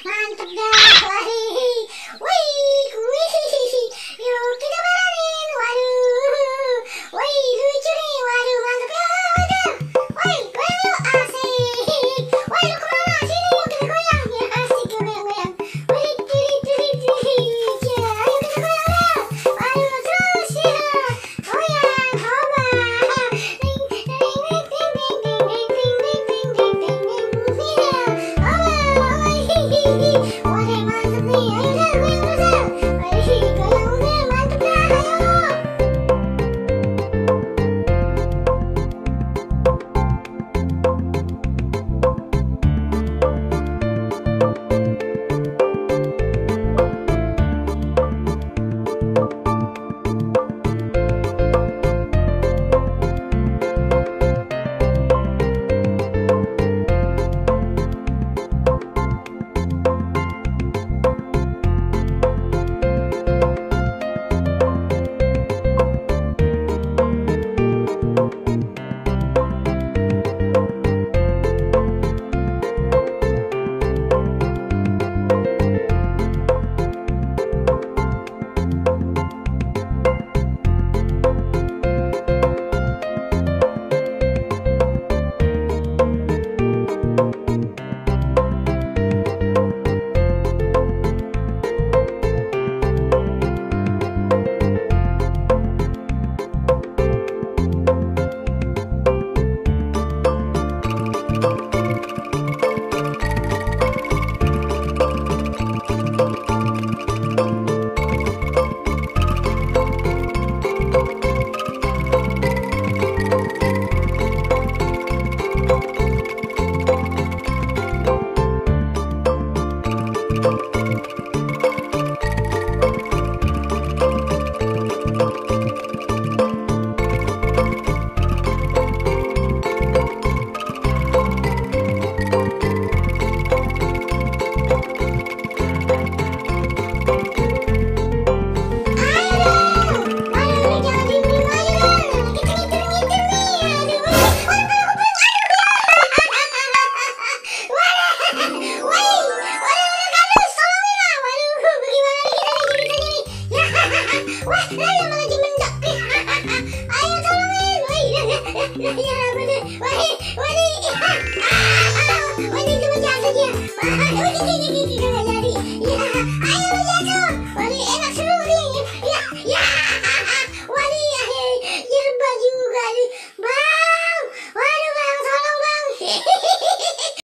Mantep dah. Wih, wih, wih. Yuk kita balanin. Waduh. Wih, lucu nih. Waduh, mantep ya. Waduh. Wih, goyang yuk. Asik. Wih, lu kemana? Sini yuk kita goyang. Ya, asik goyang-goyang. Wih, wih. Ya, ayo kita goyang. Waduh, terus ya. Goyang, coba. Ding, ding, ding, ding, ding, ding, ding, ding, ding, ding, ding, ding, ding. Ya, coba. Wih, wah, mantep nih. Ayo dah, goyang terus dah. Wih, goyang udah, mantep dah. Ayo. Wah, malah jadi mendak. Ayo tolongin. Wah, ya bener. Wah,